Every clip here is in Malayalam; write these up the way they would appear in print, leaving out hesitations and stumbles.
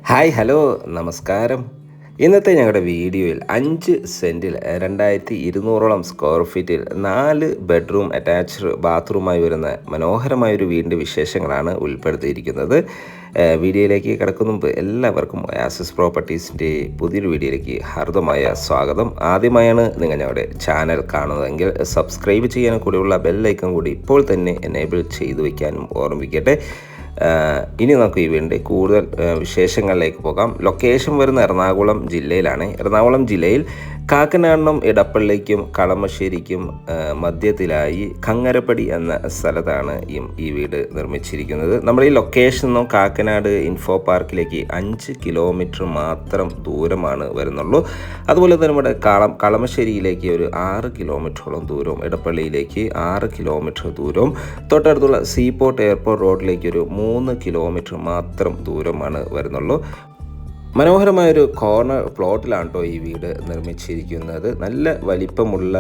ഹായ് ഹലോ നമസ്കാരം. ഇന്നത്തെ ഞങ്ങളുടെ വീഡിയോയിൽ 5 സെൻറ്റിൽ 2200 സ്ക്വയർ ഫീറ്റിൽ 4 ബെഡ്റൂം അറ്റാച്ച്ഡ് ബാത്റൂമായി വരുന്ന മനോഹരമായൊരു വീടിൻ്റെ വിശേഷങ്ങളാണ് ഉൾപ്പെടുത്തിയിരിക്കുന്നത്. വീഡിയോയിലേക്ക് കിടക്കുന്ന മുമ്പ് എല്ലാവർക്കും ആസിസ് പ്രോപ്പർട്ടീസിൻ്റെ പുതിയൊരു വീഡിയോയിലേക്ക് ഹാർദമായ സ്വാഗതം. ആദ്യമായാണ് നിങ്ങൾ ഞങ്ങളുടെ ചാനൽ കാണുന്നതെങ്കിൽ സബ്സ്ക്രൈബ് ചെയ്യാനും കൂടിയുള്ള ബെല്ലൈക്കൺ കൂടി ഇപ്പോൾ തന്നെ എനേബിൾ ചെയ്തു വയ്ക്കാനും ഓർമ്മിക്കട്ടെ. ഇനി നമുക്ക് ഈ വീടിൻ്റെ കൂടുതൽ വിശേഷങ്ങളിലേക്ക് പോകാം. ലൊക്കേഷൻ വരുന്ന എറണാകുളം ജില്ലയിലാണ്. എറണാകുളം ജില്ലയിൽ കാക്കനാടിനും ഇടപ്പള്ളിക്കും കളമശ്ശേരിക്കും മധ്യത്തിലായി കങ്ങരപ്പടി എന്ന സ്ഥലത്താണ് ഈ വീട് നിർമ്മിച്ചിരിക്കുന്നത്. നമ്മുടെ ഈ ലൊക്കേഷൻ നിന്നും കാക്കനാട് ഇൻഫോ പാർക്കിലേക്ക് 5 കിലോമീറ്റർ മാത്രം ദൂരമാണ് വരുന്നുള്ളൂ. അതുപോലെ തന്നെ നമ്മുടെ കളമശ്ശേരിയിലേക്ക് ഒരു 6 കിലോമീറ്ററോളം ദൂരവും, ഇടപ്പള്ളിയിലേക്ക് 6 കിലോമീറ്റർ ദൂരവും, തൊട്ടടുത്തുള്ള സീപോർട്ട് എയർപോർട്ട് റോഡിലേക്ക് ഒരു 3 കിലോമീറ്റർ മാത്രം ദൂരമാണ് വരുന്നുള്ളൂ. മനോഹരമായൊരു കോർണർ പ്ലോട്ടിലാണ് കേട്ടോ ഈ വീട് നിർമ്മിച്ചിരിക്കുന്നത്. നല്ല വലിപ്പമുള്ള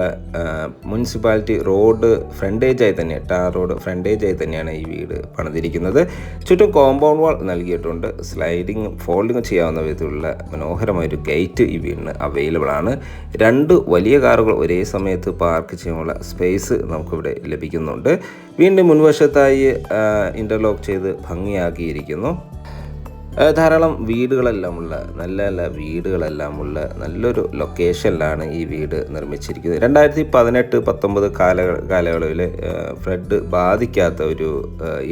മുനിസിപ്പാലിറ്റി റോഡ് ഫ്രണ്ടേജായി തന്നെ, ടാർ റോഡ് ഫ്രണ്ടേജായി തന്നെയാണ് ഈ വീട് പണിതിരിക്കുന്നത്. ചുറ്റും കോമ്പൗണ്ട് വാൾ നൽകിയിട്ടുണ്ട്. സ്ലൈഡിങ് ഫോൾഡിങ് ചെയ്യാവുന്ന വിധത്തിലുള്ള മനോഹരമായൊരു ഗേറ്റ് ഈ വീടിന് അവൈലബിൾ ആണ്. 2 വലിയ കാറുകൾ ഒരേ സമയത്ത് പാർക്ക് ചെയ്യാനുള്ള സ്പേസ് നമുക്കിവിടെ ലഭിക്കുന്നുണ്ട്. വീണ്ടും മുൻവശത്തായി ഇൻ്റർലോക്ക് ചെയ്ത് ഭംഗിയാക്കിയിരിക്കുന്നു. ധാരാളം വീടുകളെല്ലാമുള്ള നല്ല വീടുകളെല്ലാമുള്ള നല്ലൊരു ലൊക്കേഷനിലാണ് ഈ വീട് നിർമ്മിച്ചിരിക്കുന്നത്. 2018-19 കാലയളവിൽ ഫ്ലഡ് ബാധിക്കാത്ത ഒരു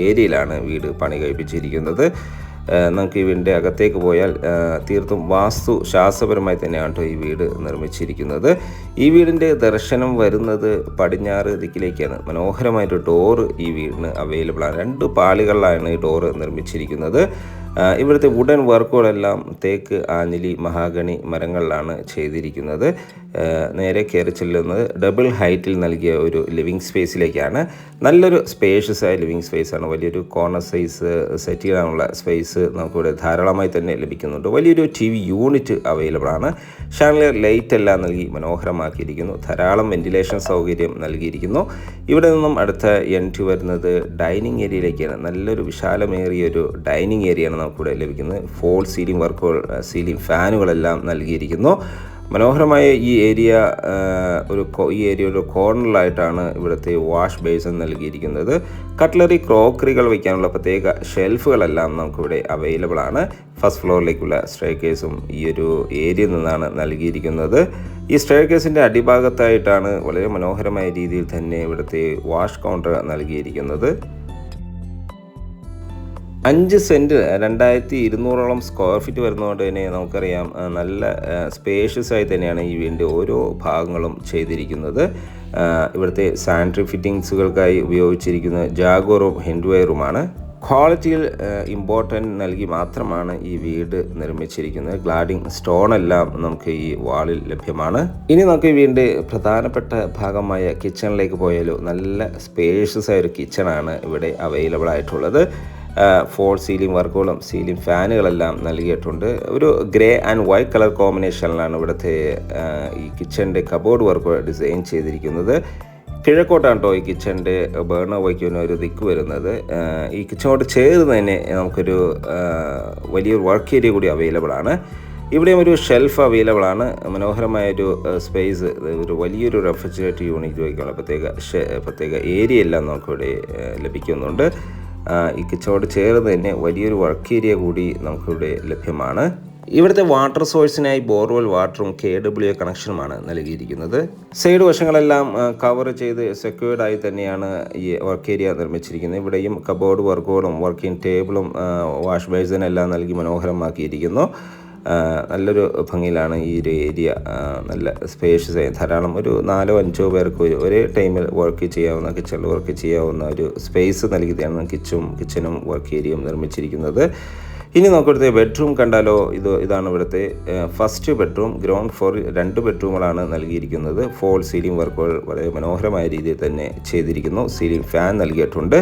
ഏരിയയിലാണ് വീട് പണി കഴിപ്പിച്ചിരിക്കുന്നത്. നമുക്ക് ഈ വീടിൻ്റെ അകത്തേക്ക് പോയാൽ തീർത്തും വാസ്തുശാസ്ത്രപരമായി തന്നെയാണ് ഈ വീട് നിർമ്മിച്ചിരിക്കുന്നത്. ഈ വീടിൻ്റെ ദർശനം വരുന്നത് പടിഞ്ഞാറ് ദിക്കിലേക്കാണ്. മനോഹരമായിട്ട് ഡോറ് ഈ വീടിന് അവൈലബിൾ ആണ്. 2 പാളികളിലാണ് ഈ ഡോറ് നിർമ്മിച്ചിരിക്കുന്നത്. ഇവിടുത്തെ വുഡൻ വർക്കുകളെല്ലാം തേക്ക്, ആഞ്ഞിലി, മഹാഗണി മരങ്ങളിലാണ് ചെയ്തിരിക്കുന്നത്. നേരെ കയറി ചെല്ലുന്നത് ഡബിൾ ഹൈറ്റിൽ നൽകിയ ഒരു ലിവിങ് സ്പേസിലേക്കാണ്. നല്ലൊരു സ്പേഷ്യസ് ആയ ലിവിങ് സ്പേസാണ്. വലിയൊരു കോർണർ സൈസ് സെറ്റ് ചെയ്യാനുള്ള സ്പേസ് നമുക്കിവിടെ ധാരാളമായി തന്നെ ലഭിക്കുന്നുണ്ട്. വലിയൊരു TV യൂണിറ്റ് അവൈലബിൾ ആണ്. ഷാൻലിയർ ലൈറ്റ് എല്ലാം നൽകി മനോഹരമാക്കിയിരിക്കുന്നു. ധാരാളം വെന്റിലേഷൻ സൗകര്യം നൽകിയിരിക്കുന്നു. ഇവിടെ നിന്നും അടുത്ത എൻട്രി വരുന്നത് ഡൈനിങ് ഏരിയയിലേക്കാണ്. നല്ലൊരു വിശാലമേറിയൊരു ഡൈനിങ് ഏരിയയാണ് നമുക്കിവിടെ ലഭിക്കുന്നത്. ഫോൾ സീലിംഗ് വർക്കുകൾ, സീലിംഗ് ഫാനുകളെല്ലാം നൽകിയിരിക്കുന്നു. മനോഹരമായ ഈ ഏരിയ ഒരു കോർണറിലായിട്ടാണ് ഇവിടുത്തെ വാഷ് ബേസിൻ നൽകിയിരിക്കുന്നത്. കട്ട്ലറി, ക്രോക്കറികൾ വയ്ക്കാനുള്ള പ്രത്യേക ഷെൽഫുകളെല്ലാം നമുക്കിവിടെ അവൈലബിൾ ആണ്. ഫസ്റ്റ് ഫ്ലോറിലേക്കുള്ള സ്റ്റെയർകേസും ഈ ഒരു ഏരിയയിൽ നിന്നാണ് നൽകിയിരിക്കുന്നത്. ഈ സ്റ്റെയർകേസിൻ്റെ അടിഭാഗത്തായിട്ടാണ് വളരെ മനോഹരമായ രീതിയിൽ തന്നെ ഇവിടുത്തെ വാഷ് കൗണ്ടർ നൽകിയിരിക്കുന്നത്. 5 സെൻറ്റ് 2200 സ്ക്വയർ ഫീറ്റ് വരുന്നതുകൊണ്ട് തന്നെ നമുക്കറിയാം നല്ല സ്പേഷ്യസ് ആയി തന്നെയാണ് ഈ വീടിൻ്റെ ഓരോ ഭാഗങ്ങളും ചെയ്തിരിക്കുന്നത്. ഇവിടുത്തെ സാനിറ്ററി ഫിറ്റിങ്സുകൾക്കായി ഉപയോഗിച്ചിരിക്കുന്നത് ജാഗോറും ഹിൻഡ്വെയറുമാണ്. ക്വാളിറ്റിയിൽ ഇമ്പോർട്ടൻ്റ് നൽകി മാത്രമാണ് ഈ വീട് നിർമ്മിച്ചിരിക്കുന്നത്. ഗ്ലാഡിംഗ് സ്റ്റോണെല്ലാം നമുക്ക് ഈ വാളിൽ ലഭ്യമാണ്. ഇനി നമുക്ക് ഈ വീടിൻ്റെ പ്രധാനപ്പെട്ട ഭാഗമായ കിച്ചണിലേക്ക് പോയാലോ. നല്ല സ്പേഷ്യസ് ആയൊരു കിച്ചണാണ് ഇവിടെ അവൈലബിൾ ആയിട്ടുള്ളത്. ഫോൾ സീലിംഗ് വർക്കുകളും സീലിംഗ് ഫാനുകളെല്ലാം നൽകിയിട്ടുണ്ട്. ഒരു ഗ്രേ ആൻഡ് വൈറ്റ് കളർ കോമ്പിനേഷനിലാണ് ഇവിടുത്തെ ഈ കിച്ചണിൻ്റെ കബോർഡ് വർക്ക് ഡിസൈൻ ചെയ്തിരിക്കുന്നത്. കിഴക്കോട്ടാണ് കേട്ടോ ഈ കിച്ചണിൻ്റെ ബേർണർ വയ്ക്കുന്ന ഒരു ദിക്ക് വരുന്നത്. ഈ കിച്ചണോട് ചേർന്ന് തന്നെ നമുക്കൊരു വലിയൊരു വർക്ക് ഏരിയ കൂടി അവൈലബിൾ ആണ്. ഇവിടെയും ഒരു ഷെൽഫ് അവൈലബിൾ ആണ്. മനോഹരമായൊരു സ്പേസ്, ഒരു വലിയൊരു റെഫ്രിജറേറ്റർ യൂണിറ്റ് വയ്ക്കാനുള്ള പ്രത്യേക ഏരിയ എല്ലാം നമുക്കിവിടെ ലഭിക്കുന്നുണ്ട്. ഈ കിച്ചണോട് ചേർന്ന് തന്നെ വലിയൊരു വർക്ക് ഏരിയ കൂടി നമുക്കിവിടെ ലഭ്യമാണ്. ഇവിടുത്തെ വാട്ടർ സോഴ്സിനായി ബോർവെൽ വാട്ടറും KWA കണക്ഷനുമാണ് നൽകിയിരിക്കുന്നത്. സൈഡ് വശങ്ങളെല്ലാം കവർ ചെയ്ത് സെക്യൂർഡായി തന്നെയാണ് ഈ വർക്ക് ഏരിയ നിർമ്മിച്ചിരിക്കുന്നത്. ഇവിടെയും കബോർഡ് വർക്കുകളും വർക്കിംഗ് ടേബിളും വാഷ് ബേസിനെല്ലാം നൽകി മനോഹരമാക്കിയിരിക്കുന്നു. നല്ലൊരു ഭംഗിയിലാണ് ഈ ഒരു ഏരിയ. നല്ല സ്പേഷ്യസ് ആയി ധാരാളം ഒരു 4-5 പേർക്ക് ഒരേ ടൈമിൽ വർക്ക് ചെയ്യാവുന്ന, കിച്ചണിൽ വർക്ക് ചെയ്യാവുന്ന ഒരു സ്പേസ് നൽകിയാണ് കിച്ചണും വർക്ക് ഏരിയയും നിർമ്മിച്ചിരിക്കുന്നത്. ഇനി നമുക്കിവിടുത്തെ ബെഡ്റൂം കണ്ടാലോ. ഇതാണ് ഇവിടുത്തെ ഫസ്റ്റ് ബെഡ്റൂം. ഗ്രൗണ്ട് ഫ്ലോറിൽ 2 ബെഡ്റൂമുകളാണ് നൽകിയിരിക്കുന്നത്. ഫോൾ സീലിംഗ് വർക്കുകൾ വളരെ മനോഹരമായ രീതിയിൽ തന്നെ ചെയ്തിരിക്കുന്നു. സീലിംഗ് ഫാൻ നൽകിയിട്ടുണ്ട്.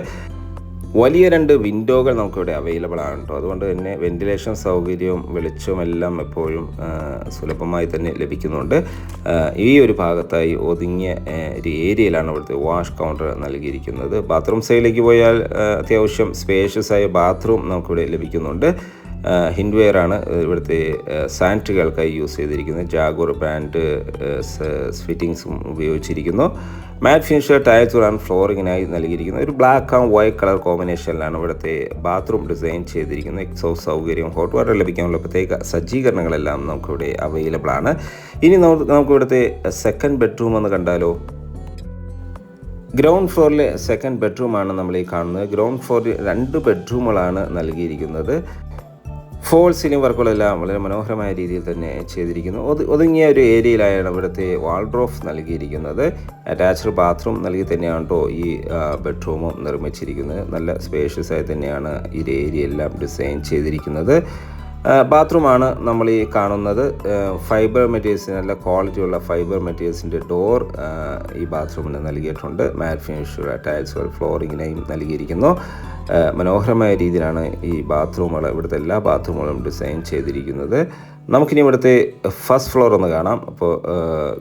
വലിയ 2 വിൻഡോകൾ നമുക്കിവിടെ അവൈലബിൾ ആണ് കേട്ടോ. അതുകൊണ്ട് തന്നെ വെന്റിലേഷൻ സൗകര്യവും വെളിച്ചവും എല്ലാം എപ്പോഴും സുലഭമായി തന്നെ ലഭിക്കുന്നുണ്ട്. ഈ ഒരു ഭാഗത്തായി ഒതുങ്ങിയ ഒരു ഏരിയയിലാണ് ഇവിടുത്തെ വാഷ് കൗണ്ടർ നൽകിയിരിക്കുന്നത്. ബാത്റൂം സൈഡിലേക്ക് പോയാൽ അത്യാവശ്യം സ്പേഷ്യസ് ആയ ബാത്റൂം നമുക്കിവിടെ ലഭിക്കുന്നുണ്ട്. ഹിൻഡ്വെയറാണ് ഇവിടുത്തെ സാനിറ്ററികൾക്കായി യൂസ് ചെയ്തിരിക്കുന്നത്. ജാഗോർ ബ്രാൻഡ് ഫിറ്റിങ്സും ഉപയോഗിച്ചിരിക്കുന്നു. മാറ്റ് ഫിനിഷ് ടൈൽസ് ആൻഡ് ഫ്ലോറിങ്ങിനായി നൽകിയിരിക്കുന്നു. ഒരു ബ്ലാക്ക് ആൻഡ് വൈറ്റ് കളർ കോമ്പിനേഷനിലാണ് ഇവിടുത്തെ ബാത്റൂം ഡിസൈൻ ചെയ്തിരിക്കുന്നത്. എക്സോസ്റ്റ് സൗകര്യം, ഹോട്ട് വാട്ടർ ലഭിക്കാനുള്ള പ്രത്യേക സജ്ജീകരണങ്ങളെല്ലാം നമുക്കിവിടെ അവൈലബിൾ ആണ്. ഇനി നമുക്ക് ഇവിടുത്തെ സെക്കൻഡ് ബെഡ്റൂം ഒന്ന് കണ്ടാലോ. ഗ്രൗണ്ട് ഫ്ലോറിലെ സെക്കൻഡ് ബെഡ്റൂമാണ് നമ്മൾ ഈ കാണുന്നത്. ഗ്രൗണ്ട് ഫ്ലോറിൽ 2 ബെഡ്റൂമുകളാണ് നൽകിയിരിക്കുന്നത്. ഫോൾ സീലിംഗ് വർക്കുകളെല്ലാം വളരെ മനോഹരമായ രീതിയിൽ തന്നെ ചെയ്തിരിക്കുന്നു. ഒതുങ്ങിയ ഒരു ഏരിയയിലായാണ് ഇവിടുത്തെ വാൾഡ്രോഫ് നൽകിയിരിക്കുന്നത്. അറ്റാച്ച്ഡ് ബാത്റൂം നൽകി തന്നെയാണ് കേട്ടോ ഈ ബെഡ്റൂമും നിർമ്മിച്ചിരിക്കുന്നത്. നല്ല സ്പേഷ്യസ് ആയി തന്നെയാണ് ഈ ഏരിയ എല്ലാം ഡിസൈൻ ചെയ്തിരിക്കുന്നത്. ബാത്റൂമാണ് നമ്മൾ ഈ കാണുന്നത്. ഫൈബർ മെറ്റീരിയൽസ്, നല്ല ക്വാളിറ്റിയുള്ള ഫൈബർ മെറ്റീരിയൽസിൻ്റെ ഡോർ ഈ ബാത്റൂമിന് നൽകിയിട്ടുണ്ട്. മാറ്റ് ഫിനിഷ് ടൈൽസ് ഫ്ലോറിങ്ങിനെയും നൽകിയിരിക്കുന്നു. മനോഹരമായ രീതിയിലാണ് ഈ ബാത്റൂമുകൾ, ഇവിടുത്തെ എല്ലാ ബാത്റൂമുകളും ഡിസൈൻ ചെയ്തിരിക്കുന്നത്. നമുക്കിനി ഇവിടുത്തെ ഫസ്റ്റ് ഫ്ലോർ ഒന്ന് കാണാം. അപ്പോൾ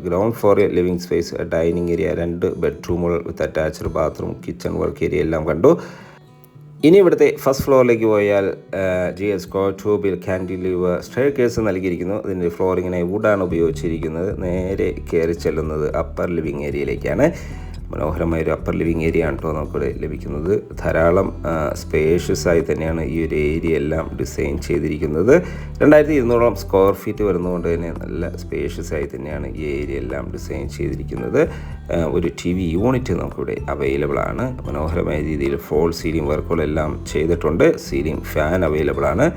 ഗ്രൗണ്ട് ഫ്ലോറിൽ ലിവിങ് സ്പേസ്, ഡൈനിങ് ഏരിയ, 2 ബെഡ്റൂമുകൾ with attached bathroom, kitchen work area എല്ലാം കണ്ടു. ഇനി ഇവിടുത്തെ ഫസ്റ്റ് ഫ്ലോറിലേക്ക് പോയാൽ GS ട്യൂബിൽ കാൻഡിലിവർ സ്റ്റെയർ കേസ് നൽകിയിരിക്കുന്നു. ഇതിൻ്റെ ഫ്ലോറിങ്ങിനായി വുഡാണ് ഉപയോഗിച്ചിരിക്കുന്നത്. നേരെ കയറി ചെല്ലുന്നത് അപ്പർ ലിവിങ് ഏരിയയിലേക്കാണ്. മനോഹരമായൊരു അപ്പർ ലിവിങ് ഏരിയ ആണ് കേട്ടോ നമുക്കിവിടെ ലഭിക്കുന്നത്. ധാരാളം സ്പേഷ്യസ് ആയി തന്നെയാണ് ഈ ഒരു ഏരിയ എല്ലാം ഡിസൈൻ ചെയ്തിരിക്കുന്നത്. 2200 സ്ക്വയർ ഫീറ്റ് വരുന്നതുകൊണ്ട് തന്നെ നല്ല സ്പേഷ്യസ് ആയി തന്നെയാണ് ഈ ഏരിയ എല്ലാം ഡിസൈൻ ചെയ്തിരിക്കുന്നത്. ഒരു TV യൂണിറ്റ് നമുക്കിവിടെ അവൈലബിൾ ആണ്. മനോഹരമായ രീതിയിൽ ഫോൾ സീലിംഗ് വർക്കുകളെല്ലാം ചെയ്തിട്ടുണ്ട്. സീലിംഗ് ഫാൻ അവൈലബിൾ ആണ്.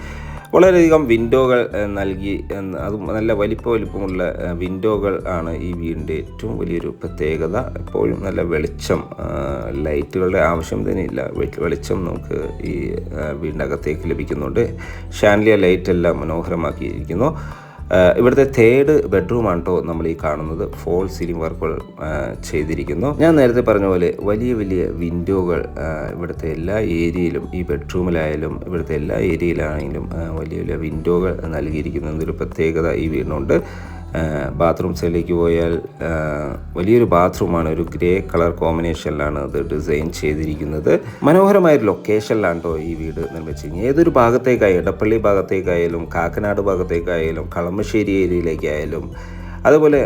വളരെയധികം വിൻഡോകൾ നൽകി, അതും നല്ല വലിപ്പമുള്ള വിൻഡോകൾ ആണ് ഈ വീടിൻ്റെ ഏറ്റവും വലിയൊരു പ്രത്യേകത. എപ്പോഴും നല്ല വെളിച്ചം, ലൈറ്റുകളുടെ ആവശ്യം തന്നെ ഇല്ല, വെളിച്ചം നമുക്ക് ഈ വീടിൻ്റെ അകത്തേക്ക് ലഭിക്കുന്നുണ്ട്. ഷാൻലിയ ലൈറ്റ് എല്ലാം മനോഹരമാക്കിയിരിക്കുന്നു. ഇവിടുത്തെ തേർഡ് ബെഡ്റൂമാണ് കേട്ടോ നമ്മൾ ഈ കാണുന്നത്. ഫോൾ സീലിംഗ് വർക്കുകൾ ചെയ്തിരിക്കുന്നു. ഞാൻ നേരത്തെ പറഞ്ഞ പോലെ വലിയ വലിയ വിൻഡോകൾ ഇവിടുത്തെ എല്ലാ ഏരിയയിലും, ഈ ബെഡ്റൂമിലായാലും ഇവിടുത്തെ എല്ലാ ഏരിയയിലാണെങ്കിലും വലിയ വലിയ വിൻഡോകൾ നൽകിയിരിക്കുന്നതൊരു പ്രത്യേകത ഈ വീടിനുണ്ട്. ബാത്റൂം സൈഡിലേക്ക് പോയാൽ വലിയൊരു ബാത്റൂമാണ്. ഒരു ഗ്രേ കളർ കോമ്പിനേഷനിലാണ് അത് ഡിസൈൻ ചെയ്തിരിക്കുന്നത്. മനോഹരമായൊരു ലൊക്കേഷനിലാണ് കേട്ടോ ഈ വീട് നിർമ്മിച്ചിരിക്കുന്നത്. ഏതൊരു ഭാഗത്തേക്കായാലും, എടപ്പള്ളി ഭാഗത്തേക്കായാലും, കാക്കനാട് ഭാഗത്തേക്കായാലും, കളമശ്ശേരി ഏരിയയിലേക്കായാലും, അതുപോലെ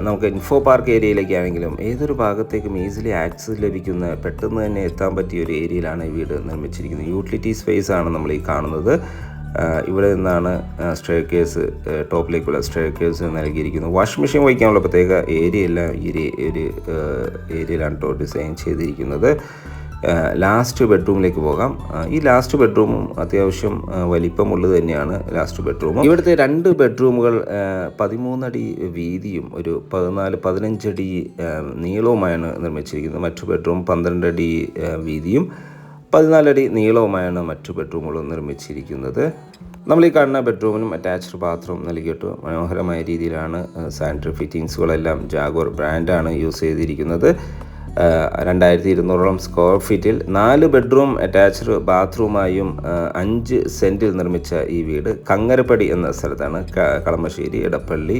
നമുക്ക് ഇൻഫോ പാർക്ക് ഏരിയയിലേക്കാണെങ്കിലും ഏതൊരു ഭാഗത്തേക്കും ഈസിലി ആക്സസ് ലഭിക്കുന്ന, പെട്ടെന്ന് തന്നെ എത്താൻ പറ്റിയ ഒരു ഏരിയയിലാണ് ഈ വീട് നിർമ്മിച്ചിരിക്കുന്നത്. യൂട്ടിലിറ്റി സ്പേസ് ആണ് നമ്മൾ ഈ കാണുന്നത്. ഇവിടെ നിന്നാണ് സ്റ്റെയർ കേസ്, ടോപ്പിലേക്കുള്ള സ്റ്റെയർ കേസ് നൽകിയിരിക്കുന്നു. വാഷിംഗ് മെഷീൻ വയ്ക്കാനുള്ള പ്രത്യേക ഏരിയ എല്ലാം ഈ ഒരു ഏരിയയിലാണ് കേട്ടോ ഡിസൈൻ ചെയ്തിരിക്കുന്നത്. ലാസ്റ്റ് ബെഡ്റൂമിലേക്ക് പോകാം. ഈ ലാസ്റ്റ് ബെഡ്റൂമും അത്യാവശ്യം വലിപ്പമുള്ളത് തന്നെയാണ്. ലാസ്റ്റ് ബെഡ്റൂമും ഇവിടുത്തെ 2 ബെഡ്റൂമുകൾ 13 അടി വീതിയും ഒരു 14-15 അടി നീളവുമായാണ് നിർമ്മിച്ചിരിക്കുന്നത്. മറ്റു ബെഡ്റൂം 12 അടി വീതിയും 14 അടി നീളവുമായാണ് മറ്റു ബെഡ്റൂമുകളും നിർമ്മിച്ചിരിക്കുന്നത്. നമ്മൾ ഈ കാണുന്ന ബെഡ്റൂമിനും അറ്റാച്ച്ഡ് ബാത്റൂം നൽകിയിട്ട് മനോഹരമായ രീതിയിലാണ് സാനിറ്ററി ഫിറ്റിങ്സുകളെല്ലാം ജാഗോർ ബ്രാൻഡാണ് യൂസ് ചെയ്തിരിക്കുന്നത്. 2200 സ്ക്വയർ ഫീറ്റിൽ 4 ബെഡ്റൂം അറ്റാച്ച്ഡ് ബാത്റൂമായും 5 സെൻറ്റിൽ നിർമ്മിച്ച ഈ വീട് കങ്ങരപ്പടി എന്ന സ്ഥലത്താണ്. കളമശ്ശേരി, എടപ്പള്ളി,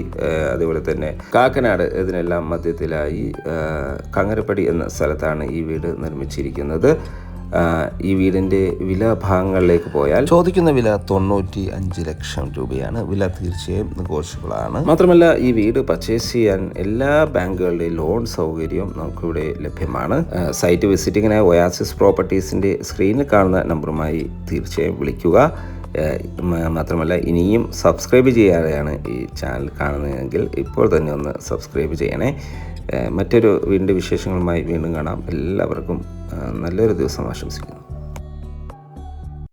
അതുപോലെ തന്നെ കാക്കനാട്, ഇതിനെല്ലാം മധ്യത്തിലായി കങ്ങരപ്പടി എന്ന സ്ഥലത്താണ് ഈ വീട് നിർമ്മിച്ചിരിക്കുന്നത്. ഈ വീടിൻ്റെ വില ഭാഗങ്ങളിലേക്ക് പോയാൽ ചോദിക്കുന്ന വില 95 ലക്ഷം രൂപയാണ്. വില തീർച്ചയായും നെഗോഷ്യബിൾ ആണ്. മാത്രമല്ല ഈ വീട് പർച്ചേസ് ചെയ്യാൻ എല്ലാ ബാങ്കുകളുടെയും ലോൺ സൗകര്യവും നമുക്കിവിടെ ലഭ്യമാണ്. സൈറ്റ് വിസിറ്റിങ്ങിനായി ഒയാസിസ് പ്രോപ്പർട്ടീസിൻ്റെ സ്ക്രീനിൽ കാണുന്ന നമ്പറുമായി തീർച്ചയായും വിളിക്കുക. മാത്രമല്ല ഇനിയും സബ്സ്ക്രൈബ് ചെയ്യാതെയാണ് ഈ ചാനൽ കാണുന്നതെങ്കിൽ ഇപ്പോൾ തന്നെ ഒന്ന് സബ്സ്ക്രൈബ് ചെയ്യണേ. മറ്റൊരു വീടിൻ്റെ വിശേഷങ്ങളുമായി വീണ്ടും കാണാം. എല്ലാവർക്കും നല്ലൊരു ദിവസം ആശംസിക്കുന്നു.